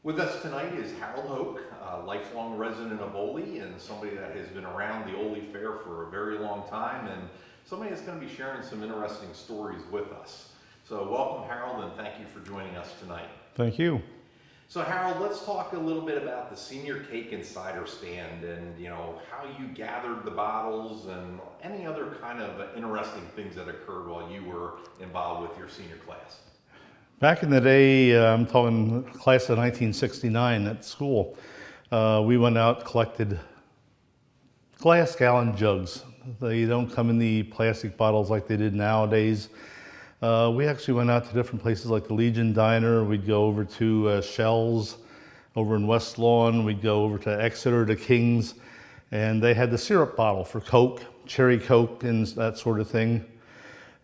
With us tonight is Harold Hoch, a lifelong resident of Oley and somebody that has been around the Oley Fair for a very long time, and somebody that's going to be sharing some interesting stories with us. So welcome, Harold, and thank you for joining us tonight. Thank you. So Harold, let's talk a little bit about the senior cake and cider stand and how you gathered the bottles and any other kind of interesting things that occurred while you were involved with your senior class. Back in the day, I'm talking class of 1969 at school, we went out, collected glass gallon jugs. They don't come in the plastic bottles like they did nowadays. We actually went out to different places like the Legion Diner. We'd go over to Shell's over in West Lawn. We'd go over to Exeter, to King's, and they had the syrup bottle for Coke, cherry Coke and that sort of thing.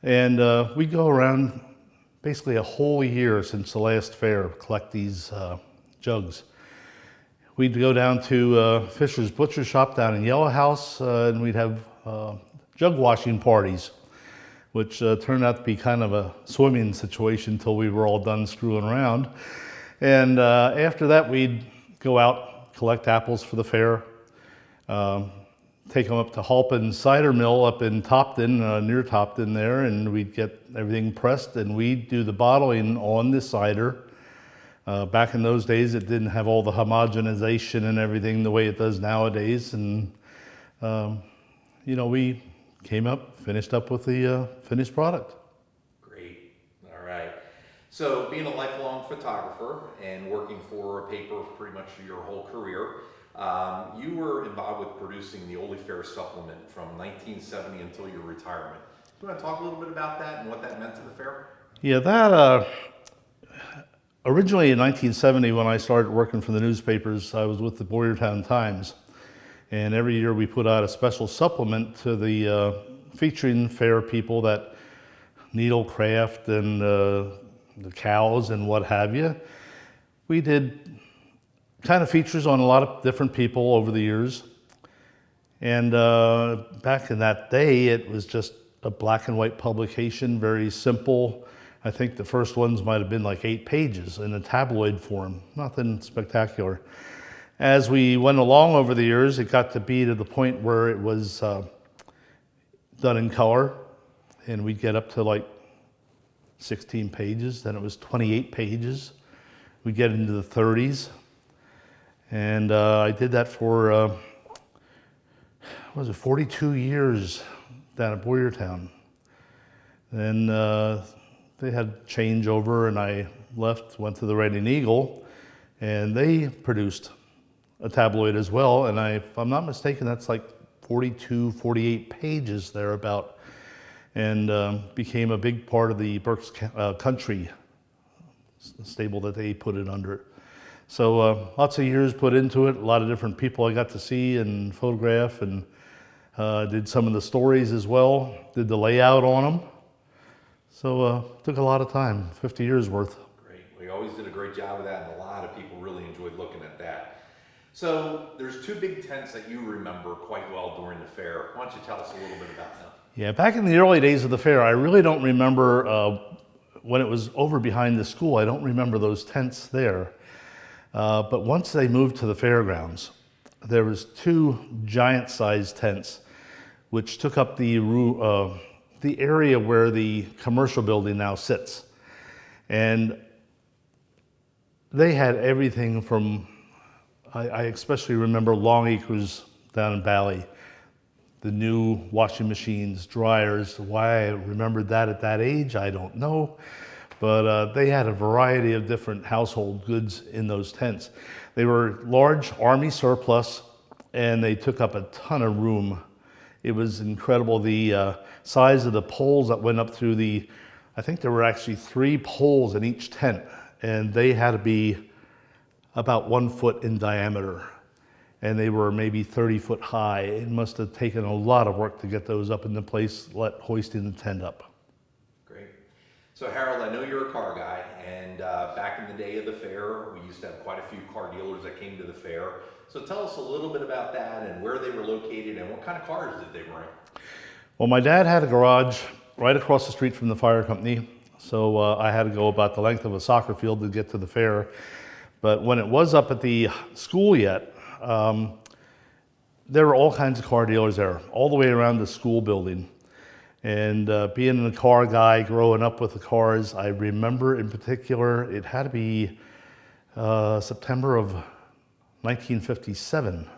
And we'd go around basically a whole year since the last fair, collect these jugs. We'd go down to Fisher's Butcher Shop down in Yellow House, and we'd have jug washing parties, which turned out to be kind of a swimming situation until we were all done screwing around. And after that, we'd go out, collect apples for the fair, take them up to Halpin Cider Mill up in Topton, near Topton there, and we'd get everything pressed and we'd do the bottling on the cider. Back in those days, it didn't have all the homogenization and everything the way it does nowadays. And, we came up, finished up with the finished product. Great. All right. So being a lifelong photographer and working for a paper pretty much your whole career, you were involved with producing the Oley Fair supplement from 1970 until your retirement. Do you want to talk a little bit about that and what that meant to the fair? Yeah, that originally in 1970 when I started working for the newspapers, I was with the Boyertown Times. And every year we put out a special supplement to the featuring fair people that needle craft and the cows and what have you. We did kind of features on a lot of different people over the years. And back in that day, it was just a black and white publication, very simple. I think the first ones might have been like 8 pages in a tabloid form, nothing spectacular. As we went along over the years, it got to be to the point where it was done in color, and we'd get up to like 16 pages, then it was 28 pages. We'd get into the 30s. And I did that for, 42 years down at Boyertown. Then they had changeover and I left, went to the Red and Eagle, and they produced a tabloid as well. And if I'm not mistaken, that's like 42, 48 pages thereabout, and became a big part of the Berks Country stable that they put it under. So lots of years put into it, a lot of different people I got to see and photograph, and did some of the stories as well, did the layout on them. So took a lot of time, 50 years worth. Great. We always did a great job of that, and a lot of people really enjoyed looking at that. So there's 2 big tents that you remember quite well during the fair. Why don't you tell us a little bit about them? Yeah, back in the early days of the fair, I really don't remember when it was over behind the school, I don't remember those tents there. But once they moved to the fairgrounds, there was 2 giant-sized tents, which took up the area where the commercial building now sits. And they had everything from, I especially remember Long Acres down in Valley, the new washing machines, dryers. Why I remembered that at that age, I don't know. But they had a variety of different household goods in those tents. They were large Army surplus, and they took up a ton of room. It was incredible, the size of the poles that went up through I think there were actually 3 poles in each tent, and they had to be about 1 foot in diameter. And they were maybe 30 foot high. It must have taken a lot of work to get those up into place, hoisting the tent up. So Harold, I know you're a car guy, and back in the day of the fair, we used to have quite a few car dealers that came to the fair. So tell us a little bit about that and where they were located and what kind of cars did they bring? Well, my dad had a garage right across the street from the fire company, so I had to go about the length of a soccer field to get to the fair. But when it was up at the school yet, there were all kinds of car dealers there, all the way around the school building. And being a car guy, growing up with the cars, I remember in particular, it had to be September of 1957,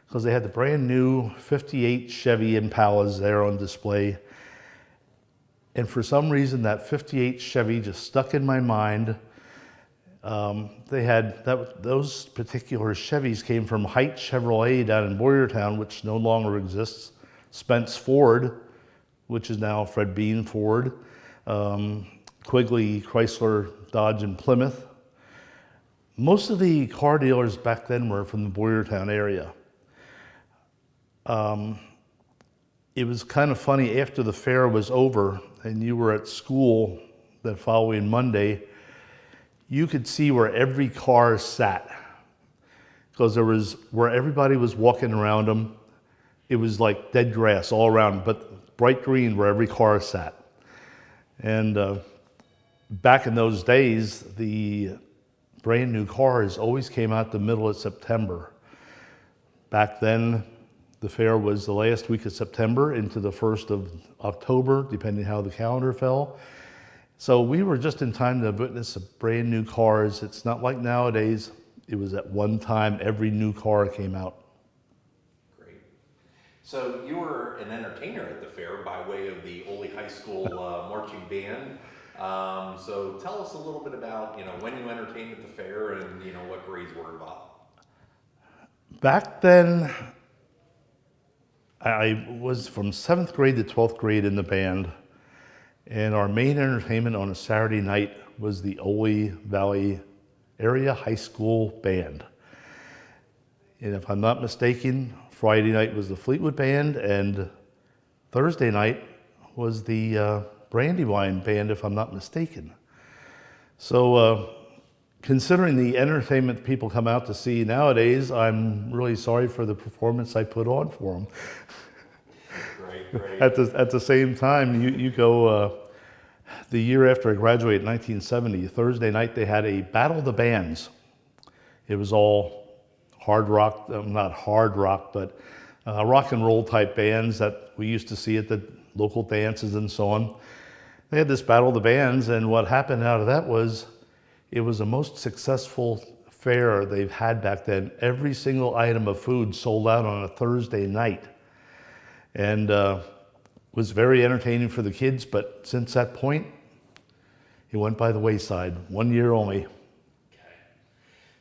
because they had the brand new 58 Chevy Impalas there on display. And for some reason, that 58 Chevy just stuck in my mind. They had those particular Chevys came from Hoch Chevrolet down in Boyertown, which no longer exists. Spence Ford, which is now Fred Bean Ford. Quigley, Chrysler, Dodge, and Plymouth. Most of the car dealers back then were from the Boyertown area. It was kind of funny, after the fair was over and you were at school that following Monday, you could see where every car sat, because there was, where everybody was walking around them, it was like dead grass all around, but bright green where every car sat. And back in those days, the brand new cars always came out the middle of September. Back then, the fair was the last week of September into the 1st of October, depending how the calendar fell. So we were just in time to witness brand new cars. It's not like nowadays. It was at one time every new car came out. Great. So you were an entertainer at the fair by way of the Oley High School marching band. So tell us a little bit about, when you entertained at the fair and, what grades were involved. Back then, I was from 7th grade to 12th grade in the band, and our main entertainment on a Saturday night was the Oley Valley Area High School Band. And if I'm not mistaken, Friday night was the Fleetwood Band, and Thursday night was the Brandywine Band, if I'm not mistaken. So considering the entertainment people come out to see nowadays, I'm really sorry for the performance I put on for them. Great. At the same time, you go, the year after I graduated in 1970, Thursday night they had a Battle of the Bands. It was all hard rock, not hard rock, but rock and roll type bands that we used to see at the local dances and so on. They had this Battle of the Bands, and what happened out of that was, it was the most successful fair they've had back then. Every single item of food sold out on a Thursday night. And was very entertaining for the kids, but since that point, it went by the wayside. 1 year only. Okay.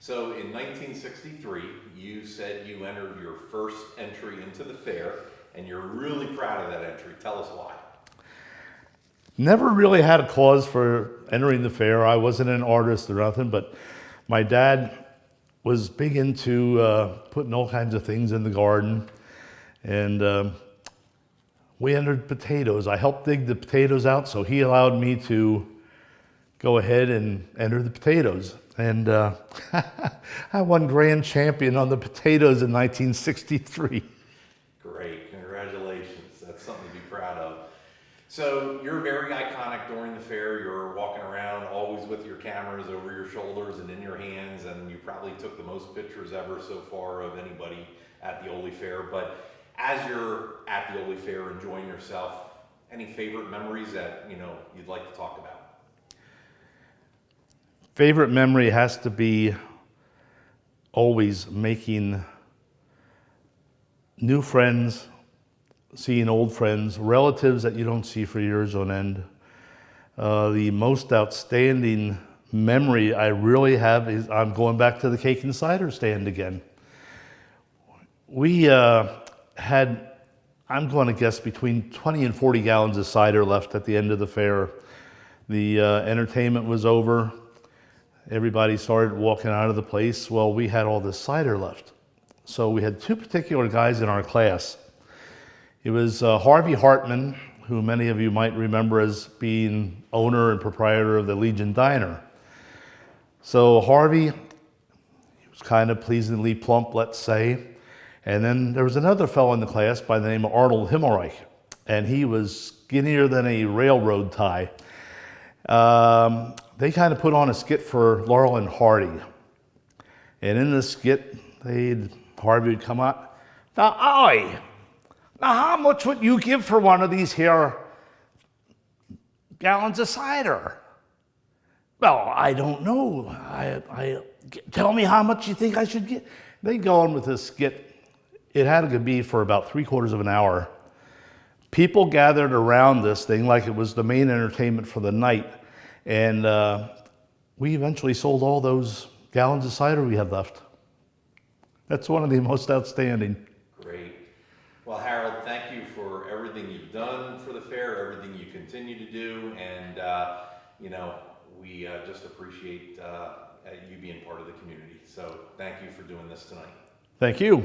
So in 1963, you said you entered your first entry into the fair, and you're really proud of that entry. Tell us why. Never really had a cause for entering the fair. I wasn't an artist or nothing, but my dad was big into putting all kinds of things in the garden. And we entered potatoes. I helped dig the potatoes out, so he allowed me to go ahead and enter the potatoes. And I won grand champion on the potatoes in 1963. Great, congratulations. That's something to be proud of. So you're very iconic during the fair. You're walking around always with your cameras over your shoulders and in your hands, and you probably took the most pictures ever so far of anybody at the Oley Fair. But as you're at the Oley Fair enjoying yourself, any favorite memories that you'd like to talk about? Favorite memory has to be always making new friends, seeing old friends, relatives that you don't see for years on end. The most outstanding memory I really have is I'm going back to the cake and cider stand again. We had, I'm going to guess, between 20 and 40 gallons of cider left at the end of the fair. The entertainment was over. Everybody started walking out of the place. Well, we had all this cider left. So we had two particular guys in our class. It was Harvey Hartman, who many of you might remember as being owner and proprietor of the Legion Diner. So Harvey, he was kind of pleasingly plump, let's say. And then there was another fellow in the class by the name of Arnold Himmelreich, and he was skinnier than a railroad tie. They kind of put on a skit for Laurel and Hardy. And in the skit, Harvey would come out. Now, how much would you give for one of these here gallons of cider? Well, I don't know. Tell me how much you think I should get. They go on with this skit. It had to be for about 3/4 of an hour. People gathered around this thing like it was the main entertainment for the night. And we eventually sold all those gallons of cider we had left. That's one of the most outstanding. Great. Well, Harold, thank you for everything you've done for the fair, everything you continue to do, and we just appreciate you being part of the community. So thank you for doing this tonight. Thank you.